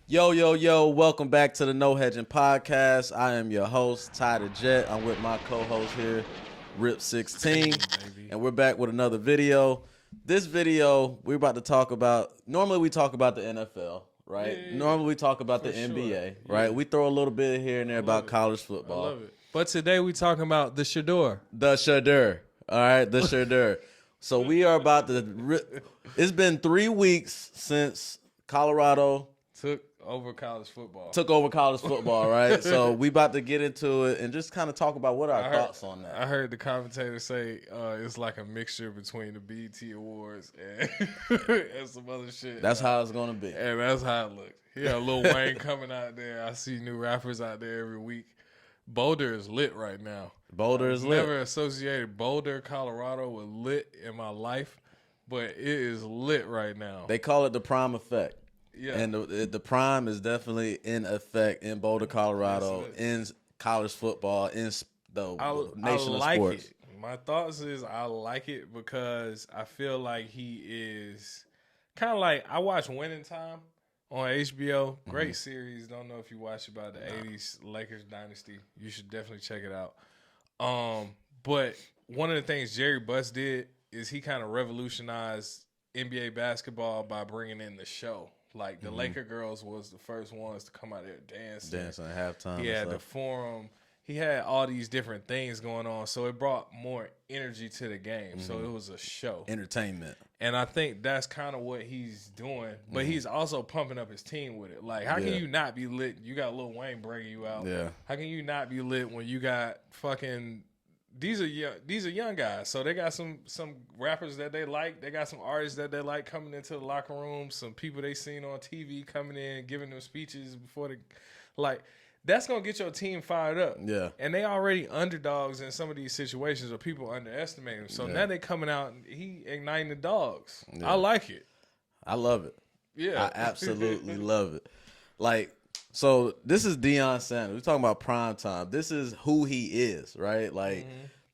Yo, yo, yo, welcome back to the No Hedging Podcast. I am your host, Ty the Jet. I'm with my co-host here, Rip16, and we're back with another video. This video, we're about to talk about, normally we talk about the NFL, right? Yeah, normally we talk about the NBA, right? We throw a little bit here and there about college football. I love it. But today we talking about the Shador. The Shador, all right? The Shador. So we are about to, it's been 3 weeks since Colorado Took over college football. took over college football, right? So we about to get into it and just kind of talk about what our thoughts on that. I heard the commentator say it's like a mixture between the BET Awards and, and some other shit. That's how it's gonna be. And that's how it looked. Yeah, Lil Wayne coming out there. I see new rappers out there every week. Boulder is lit right now. Boulder is lit. Never associated Boulder, Colorado with lit in my life, but it is lit right now. They call it the prime effect. Yeah. And the prime is definitely in effect in Boulder, Colorado, in college football, in the nation of sports. It. My thoughts is I like it because I feel like he is kind of like I watch Winning Time on HBO. Great series. Don't know if you watch about the 80s Lakers dynasty. You should definitely check it out. But one of the things Jerry Buss did is he kind of revolutionized NBA basketball by bringing in the show. Like the Laker girls was the first ones to come out there dancing at halftime. He had the forum. He had all these different things going on, so it brought more energy to the game. So it was a show, entertainment, and I think that's kind of what he's doing. But he's also pumping up his team with it. Like, how can you not be lit? You got Lil Wayne bringing you out. Yeah. How can you not be lit when you got fucking? These are young guys, so they got some rappers that they like. They got some artists that they like coming into the locker room. Some people they seen on TV coming in, giving them speeches before the like. That's gonna get your team fired up. Yeah, and they already underdogs in some of these situations, or people underestimate them. So now they coming out and he igniting the dogs. I like it. I love it. Yeah, I absolutely love it. Like. So this is Deion Sanders. We're talking about prime time. This is who he is, right? Like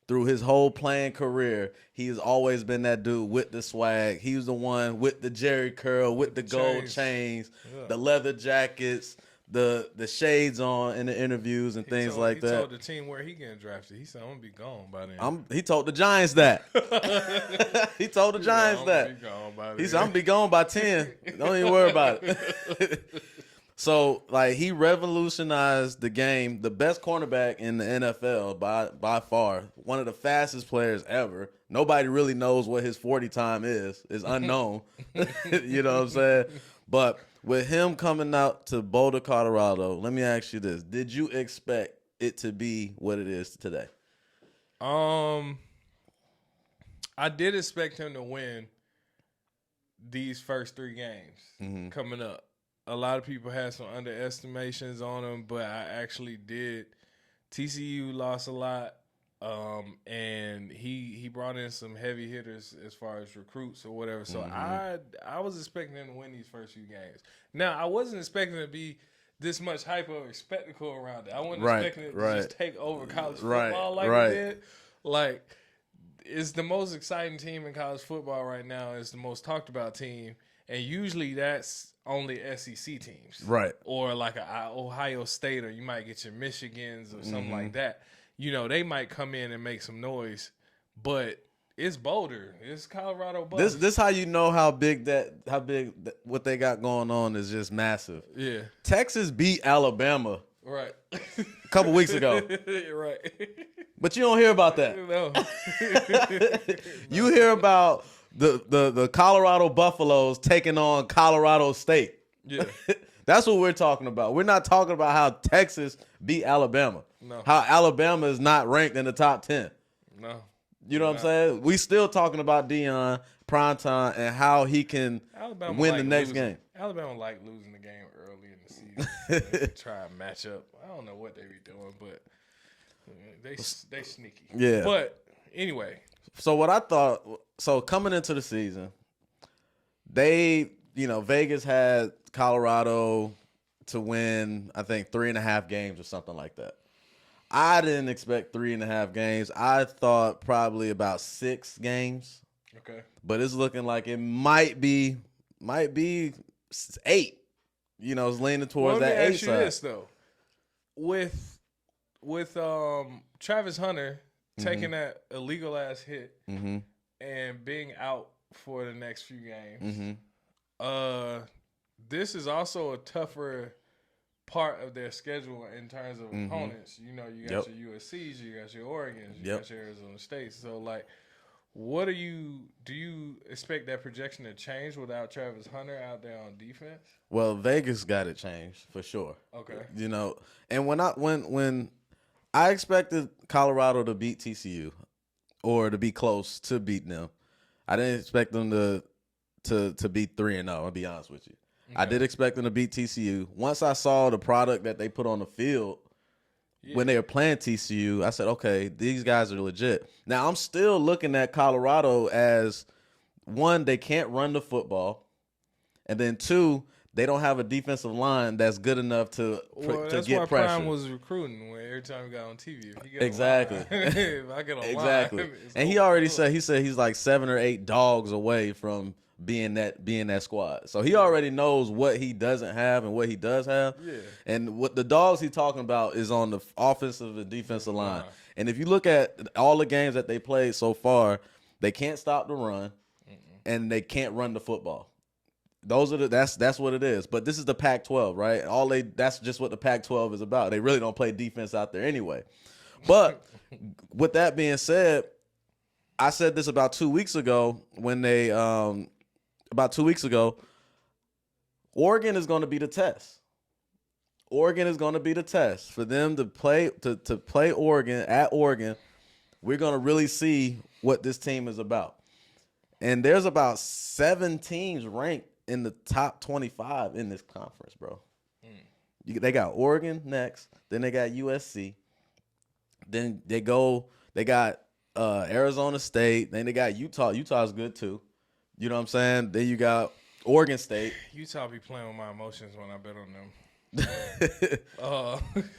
through his whole playing career, he's always been that dude with the swag. He was the one with the Jerry curl, with the gold chains, the leather jackets, the shades on in the interviews and things like that. He told the team where he getting drafted. He said, "I'm gonna be gone by then." He told the Giants that. He told the Giants that. He said, "I'm gonna be gone by 10. Don't even worry about it." So, like, he revolutionized the game, the best cornerback in the NFL by far, one of the fastest players ever. Nobody really knows what his 40 time is. It's unknown. You know what I'm saying? But with him coming out to Boulder, Colorado, let me ask you this. Did you expect it to be what it is today? I did expect him to win these first 3 games coming up. A lot of people had some underestimations on him, but I actually did. TCU lost a lot, and he brought in some heavy hitters as far as recruits or whatever. So I was expecting him to win these first few games. Now, I wasn't expecting it to be this much hype or spectacle around it. I wasn't expecting it to just take over college football like it did. Like, it's the most exciting team in college football right now. It's the most talked about team, and usually that's only SEC teams, right? Or like a Ohio State, or you might get your Michigans or something like that. You know, they might come in and make some noise, but it's Boulder, it's Colorado. This how you know how big what they got going on is just massive. Yeah, Texas beat Alabama right a couple weeks ago, right? But you don't hear about that. No, you hear about the Colorado Buffaloes taking on Colorado State. Yeah. That's what we're talking about. We're not talking about how Texas beat Alabama. No. How Alabama is not ranked in the top 10. No. You know what I'm saying? We still talking about Deion, primetime, and how he can win the next game. Alabama like losing the game early in the season. They try and match up. I don't know what they be doing, but they sneaky. Yeah. But anyway. So what I thought, coming into the season, Vegas had Colorado to win, I think, 3.5 games or something like that. I didn't expect 3.5 games. I thought probably about 6 games. Okay. But it's looking like it might be 8. is leaning towards that 8 side. This though, with Travis Hunter taking that illegal ass hit and being out for the next few games, this is also a tougher part of their schedule in terms of opponents. You got your USCs, you got your Oregons, you got your Arizona States. So like, do you expect that projection to change without Travis Hunter out there on defense? Well, Vegas got it changed for sure. Okay. And when I expected Colorado to beat TCU or to be close to beating them, I didn't expect them to beat 3-0. I'll be honest with you. Okay. I did expect them to beat TCU. Once I saw the product that they put on the field when they were playing TCU, I said, okay, these guys are legit. Now, I'm still looking at Colorado as, one, they can't run the football, and then 2, they don't have a defensive line that's good enough to get pressure. That's why Prime was recruiting every time he got on TV. Exactly. If I get a exactly. line, and he already said he's like 7 or 8 dogs away from being that squad. So he already knows what he doesn't have and what he does have. Yeah. And what the dogs he's talking about is on the offensive and defensive line. And if you look at all the games that they played so far, they can't stop the run and they can't run the football. That's what it is. But this is the Pac-12, right? That's just what the Pac-12 is about. They really don't play defense out there anyway. But with that being said, I said this about 2 weeks ago when they Oregon is going to be the test. Oregon is going to be the test for them to play Oregon at Oregon. We're going to really see what this team is about. And there's about 7 teams ranked in the top 25 in this conference, bro. They got Oregon next, then they got USC, then they got Arizona State, then they got Utah. Utah's good too. You know what I'm saying? Then you got Oregon State. Utah be playing with my emotions when I bet on them.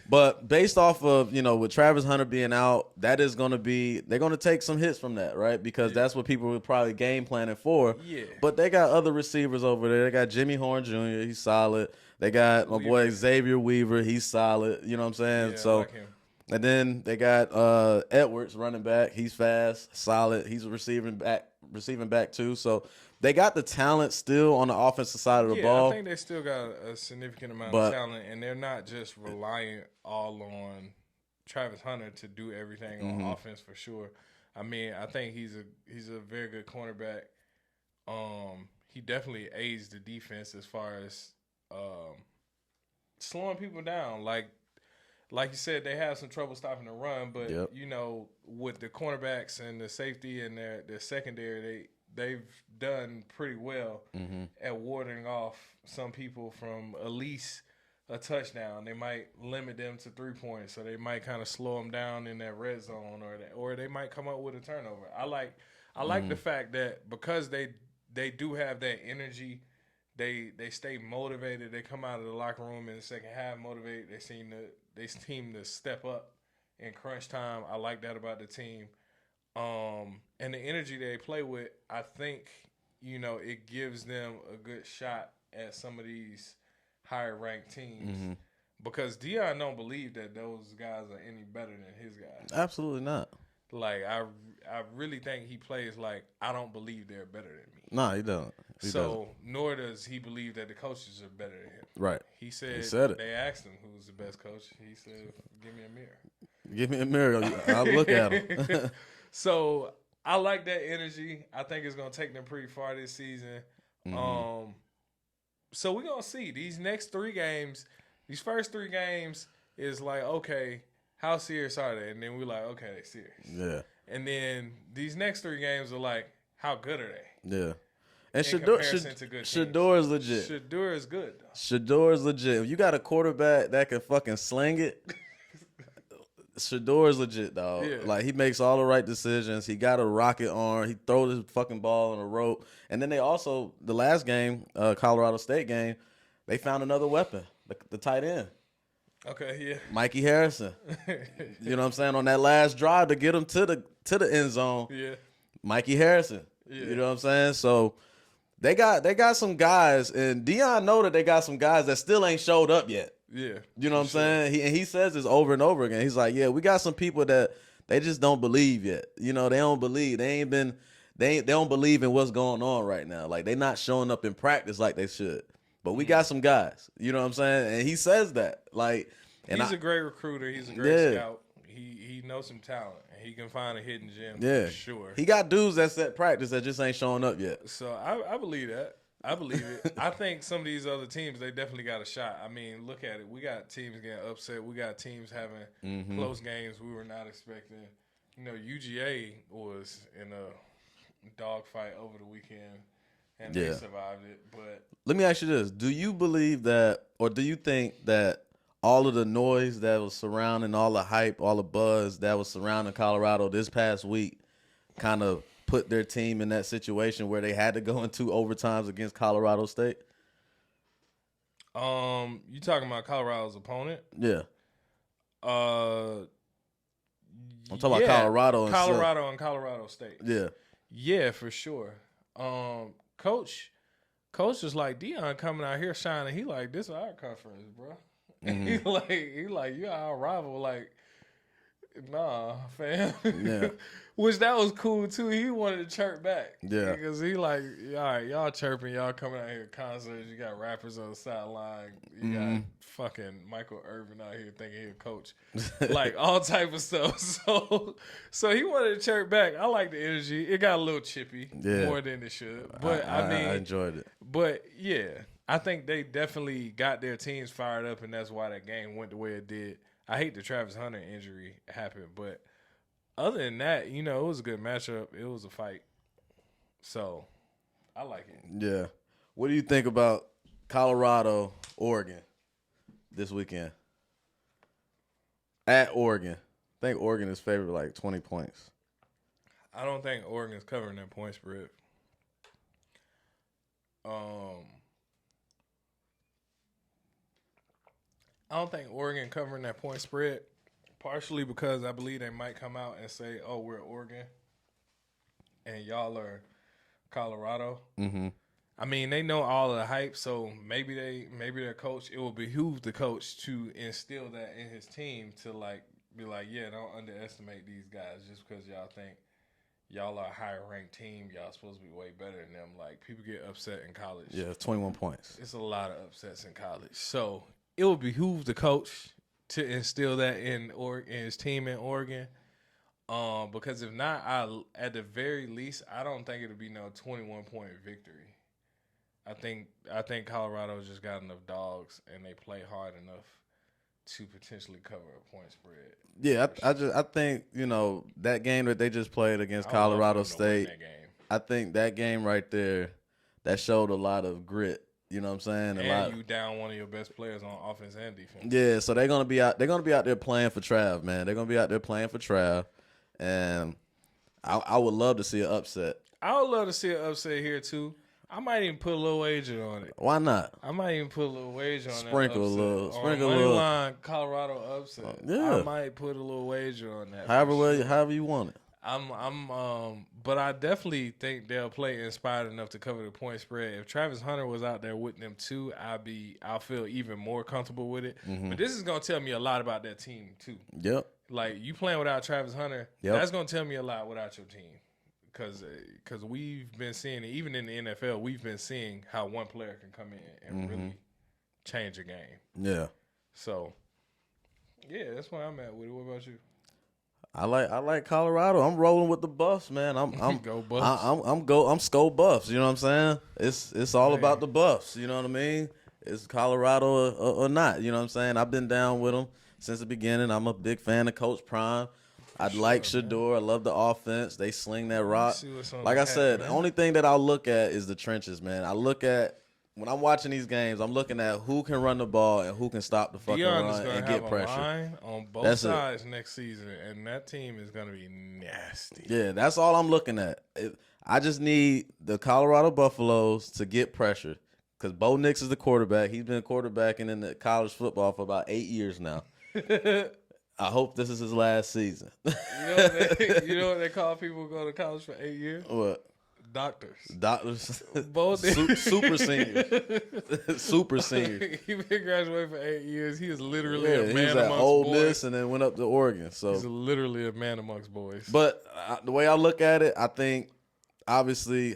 But based off of, with Travis Hunter being out, that is going to be, they're going to take some hits from that, right? Because that's what people were probably game planning for. Yeah. But they got other receivers over there. They got Jimmy Horn Jr., he's solid. They got my boy Xavier Weaver, he's solid. You know what I'm saying? Yeah, so, I like him. And then they got Edwards, running back. He's fast, solid. He's a receiving back too. So they got the talent still on the offensive side of the ball. I think they still got a significant amount of talent, and they're not just reliant all on Travis Hunter to do everything on offense for sure. I mean, I think he's a very good cornerback. He definitely aids the defense as far as slowing people down. Like you said, they have some trouble stopping the run, but with the cornerbacks and the safety and their secondary, they've done pretty well at warding off some people from at least a touchdown. They might limit them to 3 points, so they might kind of slow them down in that red zone, or they might come up with a turnover. I like the fact that because they do have that energy. They stay motivated. They come out of the locker room in the second half motivated. They seem to step up in crunch time. I like that about the team. And the energy they play with, I think, it gives them a good shot at some of these higher ranked teams. Because Deion don't believe that those guys are any better than his guys. Absolutely not. Like I really think he plays like I don't believe they're better than me. No, he don't. Nor does he believe that the coaches are better than him. Right. He said it. They asked him who's the best coach. He said, "Give me a mirror." Give me a mirror. I'll look at him. So I like that energy. I think it's gonna take them pretty far this season. So we're gonna see these next 3 games. These first 3 games is like, okay, how serious are they? And then we're like, okay, they're serious. Yeah. And then these next 3 games are like, how good are they? Yeah. And Shedeur is legit. Shedeur is good. Shedeur is legit. If you got a quarterback that can fucking sling it, Shedeur is legit, dog. Yeah. Like, he makes all the right decisions. He got a rocket arm. He throws his fucking ball on a rope. And then they also, the last game, Colorado State game, they found another weapon, the tight end. Okay, yeah. Mikey Harrison. You know what I'm saying? On that last drive to get him to the end zone. Yeah. Mikey Harrison. Yeah. You know what I'm saying? So They got some guys, and Dion know that they got some guys that still ain't showed up yet. Yeah. You know what I'm saying? He says this over and over again. He's like, yeah, we got some people that they just don't believe yet. You know, they don't believe. They don't believe in what's going on right now. Like, they not showing up in practice like they should. But we got some guys. You know what I'm saying? And he says that. Like, and he's a great recruiter. He's a great scout. He knows some talent, and he can find a hidden gem for sure. He got dudes that's at practice that just ain't showing up yet. So I believe that. I believe it. I think some of these other teams, they definitely got a shot. I mean, look at it. We got teams getting upset. We got teams having close games we were not expecting. You know, UGA was in a dogfight over the weekend, and they survived it. But let me ask you this. Do you believe that, or do you think that all of the noise that was surrounding, all the hype, all the buzz that was surrounding Colorado this past week kind of put their team in that situation where they had to go in 2 overtimes against Colorado State? You talking about Colorado's opponent? Yeah. I'm talking about Colorado and Colorado State. Yeah. Yeah, for sure. Coach is like, Dion coming out here shining. He like, this is our conference, bro. He like, you our rival. Like, nah, fam. Yeah. Which that was cool too. He wanted to chirp back. Yeah. Because he like, all right, y'all chirping, y'all coming out here concerts. You got rappers on the sideline. You got fucking Michael Irvin out here thinking he a coach. Like all type of stuff. So he wanted to chirp back. I like the energy. It got a little chippy more than it should. But I mean, I enjoyed it. But yeah, I think they definitely got their teams fired up, and that's why that game went the way it did. I hate the Travis Hunter injury happened, but other than that, you know, it was a good matchup. It was a fight. So, I like it. Yeah. What do you think about Colorado, Oregon this weekend? At Oregon. I think Oregon is favored by like 20 points. I don't think Oregon's covering that point spread. I don't think Oregon covering that point spread, partially because I believe they might come out and say, oh, we're Oregon and y'all are Colorado. Mm-hmm. I mean, they know all of the hype, so maybe their coach, it will behoove the coach to instill that in his team to like be like, yeah, don't underestimate these guys just because y'all think y'all are a higher ranked team. Y'all supposed to be way better than them. Like, people get upset in college. Yeah, 21 points. It's a lot of upsets in college. So it will behoove the coach to instill that in his team in Oregon. Because if not, at the very least, I don't think it'll be no 21-point victory. I think Colorado just got enough dogs and they play hard enough to potentially cover a point spread. Yeah, I think, you know, that game that they just played against Colorado State, I think that game right there, that showed a lot of grit. You know what I'm saying? And you down one of your best players on offense and defense. Yeah, so they're gonna be out there playing for Trav, man. They're gonna be out there playing for Trav. And I would love to see an upset. I would love to see an upset here too. I might even put a little wager on it. Why not? I might even put a little wager on sprinkle that. Sprinkle a money little. Line Colorado upset. Yeah. I might put a little wager on that. However you want it. But I definitely think they'll play inspired enough to cover the point spread. If Travis Hunter was out there with them too, I'll feel even more comfortable with it. Mm-hmm. But this is gonna tell me a lot about that team too. Yep. Like, you playing without Travis Hunter, that's gonna tell me a lot without your team. Because we've been seeing it, even in the NFL, we've been seeing how one player can come in and really change a game. Yeah. So, yeah, that's where I'm at with it. What about you? I like Colorado. I'm rolling with the Buffs, man. I'm go Buffs. I'm Skull Buffs. You know what I'm saying? It's all about the Buffs. You know what I mean? It's Colorado or not. You know what I'm saying? I've been down with them since the beginning. I'm a big fan of Coach Prime. I like Shedeur. I love the offense. They sling that rock. Like I said, the only thing that I'll look at is the trenches, man. I look at, when I'm watching these games, I'm looking at who can run the ball and who can stop the fucking run and get pressure. Line on both sides next season, and that team is going to be nasty. Yeah, that's all I'm looking at. I just need the Colorado Buffaloes to get pressure because Bo Nix is the quarterback. He's been quarterbacking in the college football for about 8 years now. I hope this is his last season. You know what they call people who go to college for 8 years? What? Doctors. Both super seniors. Super seniors. He been graduating for 8 years. He is literally a man he was at amongst Ole boys. Miss and then went up to Oregon. So he's literally a man amongst boys. But the way I look at it, I think obviously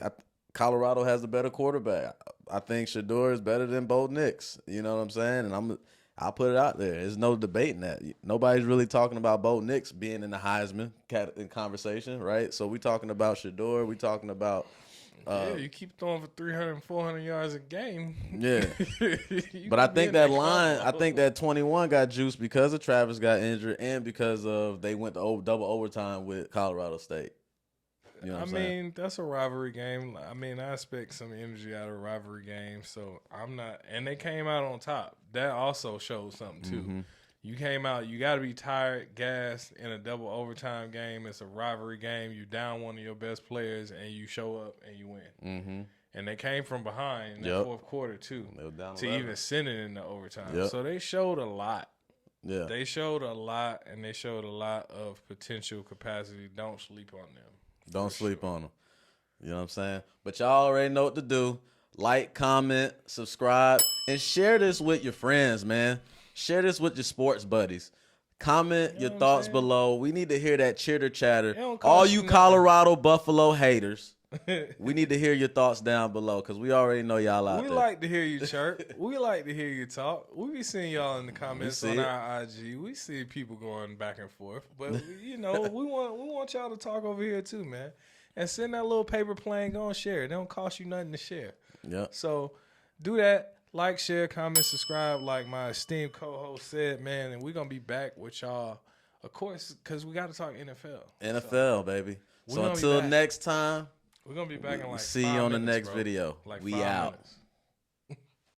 Colorado has the better quarterback. I think Shedeur is better than Bo Nix. You know what I'm saying? And I'll put it out there. There's no debating that. Nobody's really talking about Bo Nix being in the Heisman in conversation, right? So we talking about Shedeur. We talking about you keep throwing for 300 and 400 yards a game. Yeah. But I think that line, I think that 21 got juiced because of Travis got injured and because of they went to double overtime with Colorado State. You know what I'm saying? That's a rivalry game. I mean, I expect some energy out of a rivalry game. So I'm not – and they came out on top. That also shows something too. Mm-hmm. You came out – you got to be tired, gassed in a double overtime game. It's a rivalry game. You down one of your best players, and you show up and you win. Mm-hmm. And they came from behind in the fourth quarter too to even send it into overtime. Yep. So they showed a lot. Yeah, they showed a lot, and they showed a lot of potential capacity. Don't sleep on them. Don't sleep on them. You know what I'm saying? But y'all already know what to do. Like, comment, subscribe, and share this with your friends, man. Share this with your sports buddies. Comment your thoughts below. We need to hear that chitter chatter. All you Colorado Buffalo haters, we need to hear your thoughts down below because we already know y'all out there. We like to hear you chirp. We like to hear you talk. We be seeing y'all in the comments on our IG. We see people going back and forth. But, we want y'all to talk over here too, man. And send that little paper plane, go and share. It don't cost you nothing to share. Yep. So do that. Like, share, comment, subscribe, like my esteemed co-host said, man. And we're going to be back with y'all, of course, because we got to talk NFL. NFL, baby. So until next time. We're going to be back in like see you on the next video. Like we out. Minutes.